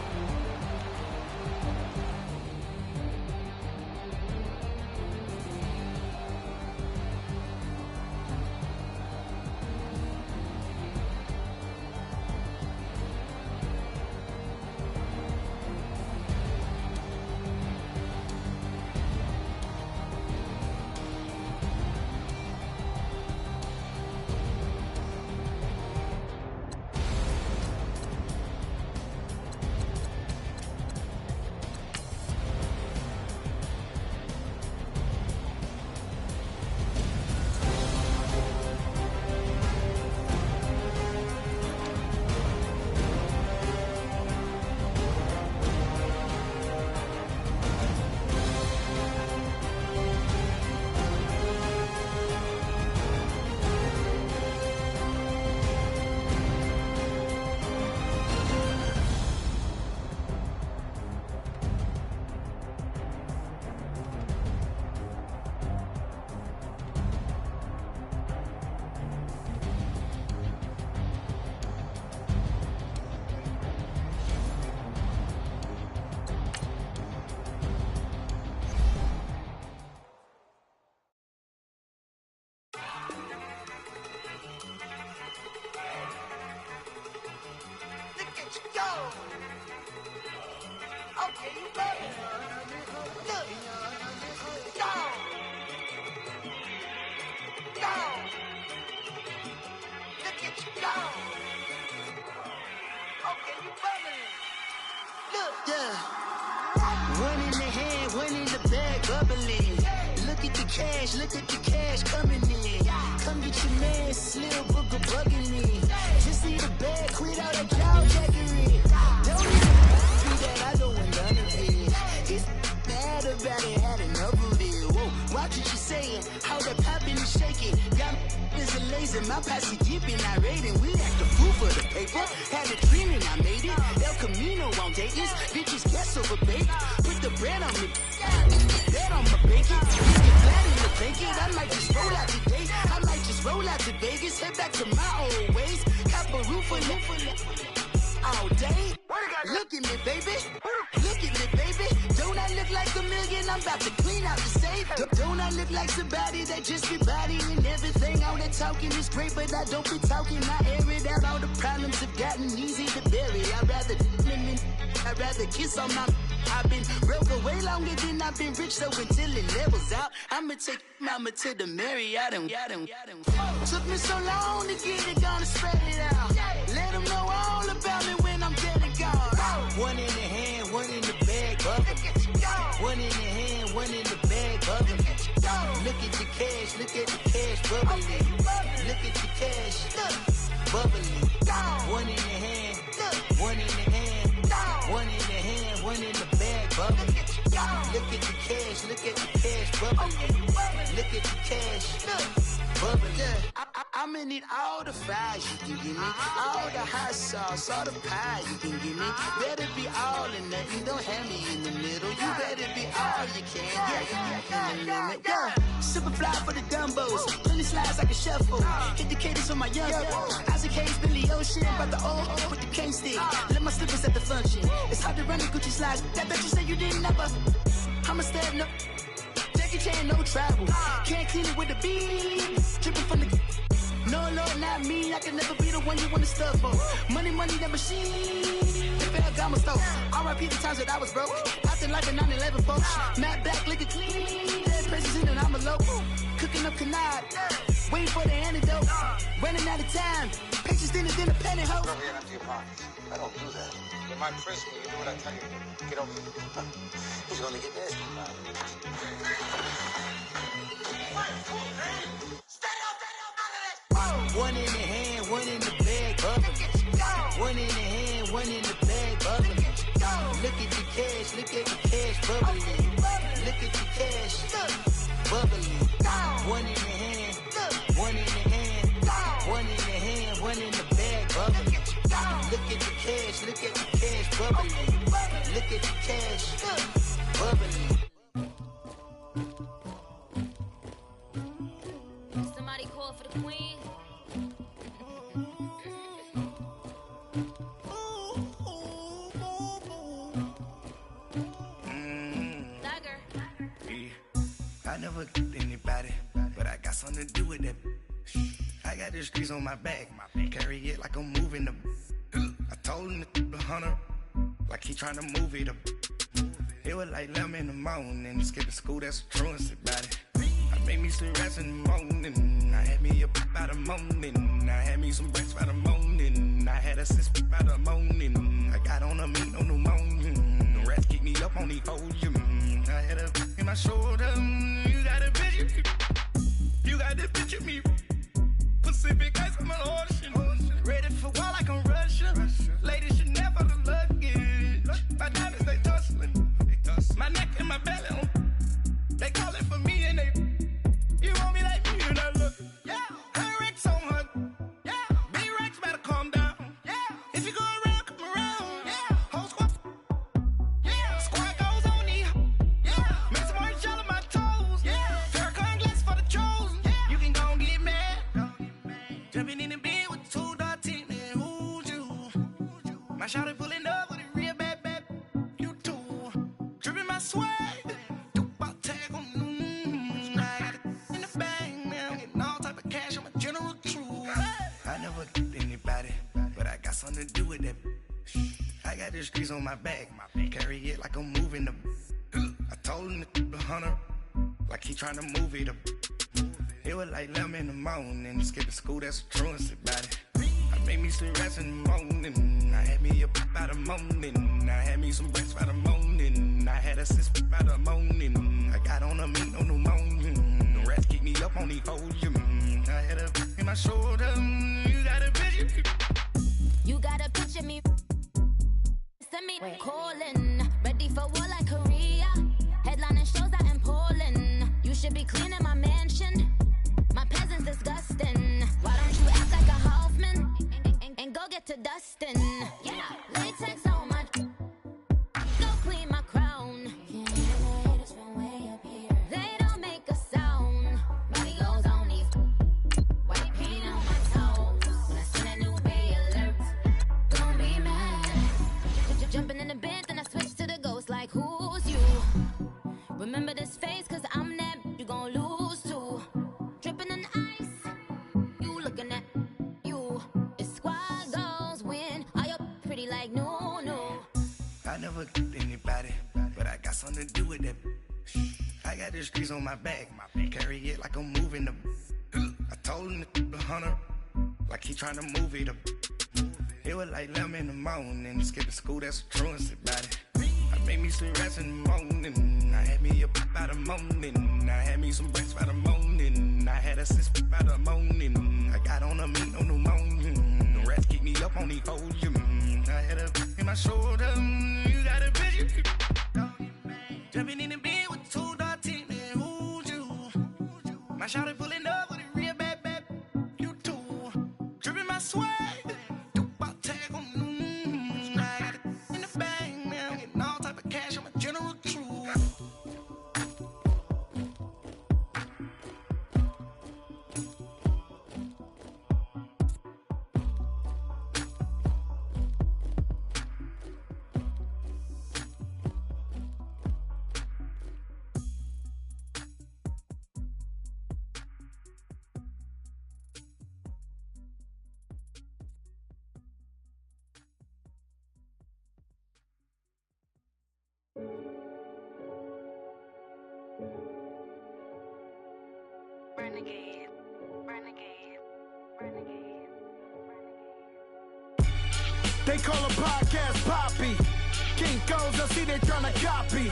Yeah. One in the hand, one in the bag, bubbling. Look at the cash coming in. Come get your man, Slim Booger bugging me. Just see the bag, quit all that cow jackery. Don't even me that I don't want none of it. He's mad about it, had enough of it. Whoa, watch what you saying, how that poppin' and shaking. Got is a laser, my posse deep and I raiding. We act the fool for the paper, had a dream and I made it. El Camino on Dayton's, bitches guess over baked. Put the bread on me, bet on my bacon. Get flat in the bacon, I might just roll out today. I might just roll out to Vegas, head back to my old ways. Cop a roof for all day. Look at me, baby. Look at me, baby. Don't I look like a million? I'm about to clean out the safe. Don't I look like somebody that just be bodying everything? All that talking is great, but I don't be talking. I air it out. All the problems have gotten easy to bury. I'd rather kiss on my. I've been broke way longer than I've been rich, so until it levels out, I'ma take mama to the Marriott and took me so long to get it, gonna spread it out. Let them know all about me when I'm dead and gone. One in the hand, one in the bag, bubbling. One in the hand, one in the bag, bubbling. Look at the cash, bubbling. Look at the cash, bubbling. One in the hand, one in the hand, one in the hand, one in the bag, bubbling. Look at the cash, bubbling. Look at the cash, bubbling. I'ma need all the fries you can give me, all the hot sauce, all the pie you can give me. Better be all or nothing, don't have me in the middle. You better be all you can, yeah, in the limit. Yeah, super fly for the Dumbos, plenty slides like a shuffle. Hit the cadence on my young Isaac Hayes, Billy Ocean, about the old with the cane stick. Let my slippers at the function. It's hard to run the Gucci slides. That bet you say you didn't never. I'ma stand up. Jackie Chan, no travel. Can't clean it with the beat. Dripping from the. No, Lord, not me. I can never be the one you want to stuff for. Money, that machine. The fair got my stove. R.I.P. the times that I was broke. Acting like a 9/11 folks. Matte black, liquor clean. Dead president and I'm a local. Cooking up canard. Waiting for the antidote. Running out of time. Patience thinner than a penny hoe. Over here and empty your pockets. I don't do that. In my prison, you do what I tell you. Get over here. He's gonna get nasty. One in the hand, one in the bag, bubbling. One in the hand, one in the bag, bubbling. Look at the cash, bubbling. Look at the cash, bubbling. One in the hand, one in the hand, one in the hand, one in the bag, bubbling. Look at the cash, bubbling. Look at the cash, bubbling. Somebody call for the queen. I never killed anybody, but I got something to do with that. I got the streets on my back, carry it like I'm moving the. I told him to 100, like he trying to move it up. It was like 11 in the morning, skipping school, that's a truancy about it. I made me some rest in the morning, I had me a by the morning, I had me some breaks by the morning, I had a sis by the morning, I got on a meat on the morning, the rats keep me up on the ocean, I had a in my shoulder, you got a bitch, you got the bitch of me, Pacific ice on my ocean, ready for war like I'm Russian, ladies should never the luggage, my diamonds they tussling, my neck and my belly, they calling for me and they, you want me like me and I look, yeah, her Rex on her, yeah, big Rex better calm down, yeah, if you go around, come around, yeah, whole squad, yeah, squad goes on me, yeah, make some orange gel on my toes, yeah, Farrakhan glass for the chosen, yeah, you can go and get mad, jumping in the bed with 2 dark teeth, man, who's you, my shawty pulling up with a real bad, you too, dripping my swag, something to do with that. I got the streets on my back, carry it like I'm moving the. I told him to 100, like he trying to move it up. It was like 11 in the morning, skipping school, that's a truancy about it. I Made me some rest in the morning. I had me up by the morning. I had me some breakfast by the morning. I had a sis by the morning. I got on a meat, no pneumonia. The rats keep me up on the podium. I had a in my shoulder. You got a picture. You got a picture me. Send me calling. Ready for war like Korea. Headlining shows out in Poland. You should be cleaning my mansion. My peasants disgusting. Why don't you act like a Hoffman and go get to dustin'? Yeah, latex on my. Go clean my crown. They don't make a sound. Money goes on these. White paint on my toes. When I send a new bay alert, don't be mad. Jumping in the bed, then I switch to the ghost like who's you? Remember this face, cause I'm that you gon' lose too. Dripping in ice, you looking at you. It's squad goals win. Are you pretty like no? I never anybody, but I got something to do with that. I got the streets on my back, carry it like I'm moving the. I told him the hunter, like he trying to move it up. It was like 11 in the morning, skipping school, that's a truancy about it. I made me some rest in the morning. I had me up by the morning. I had me some breakfast by the morning. I had a sis by the morning. I got on a meat, no pneumonia. The rats keep me up on the podium. I had a in my shoulder. You got a picture. Jumping in the bed with 2 dark teeth, man, who's you? My shawty pulling up with a real bad, you too. Dripping my swag. They call a podcast Poppy. Kinkos, I see they tryna copy.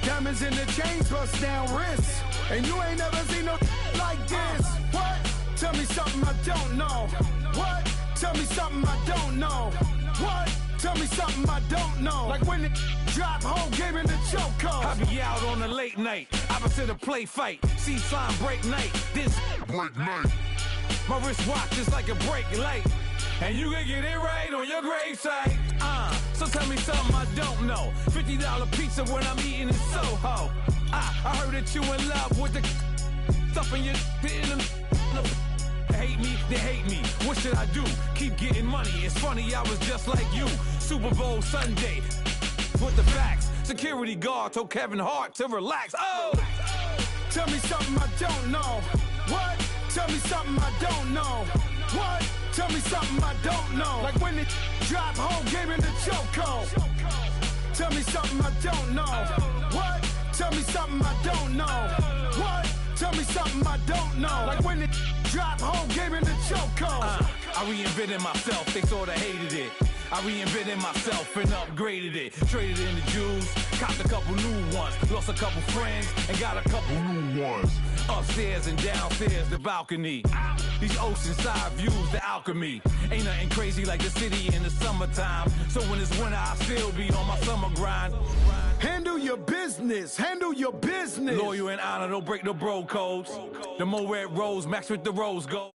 Diamonds in the chains, bust down wrists. And you ain't never seen no like this. What? Tell me something I don't know. What? Tell me something I don't know. What? Tell me something I don't know. Like when it drop, whole game in the chokehold. I be out on a late night, opposite a play fight. See slime break night, this break night. My wristwatch is like a brake light. And you can get it right on your gravesite. So tell me something I don't know. $50 pizza when I'm eating in Soho. I heard that you in love with the stuff in your hate me, they hate me. What should I do? Keep getting money. It's funny, I was just like you. Super Bowl Sunday with the facts. Security guard told Kevin Hart to relax. Oh! Tell me something I don't know. What? Tell me something I don't know. What? Tell me something I don't know. Like when it drop, whole game in the chokehold. Tell me something I don't know. What? Tell me something I don't know. What? Tell me something I don't know. Like when it drop, whole game in the chokehold. I reinvented myself, they sorta hated it. I reinvented myself and upgraded it. Traded in the Jews, copped a couple new ones. Lost a couple friends and got a couple new ones. Upstairs and downstairs, the balcony. These oceanside views, the alchemy. Ain't nothing crazy like the city in the summertime. So when it's winter, I still be on my summer grind. Handle your business, handle your business. Loyal and honor, don't break no bro codes. The Moet Rose, max with the rose gold.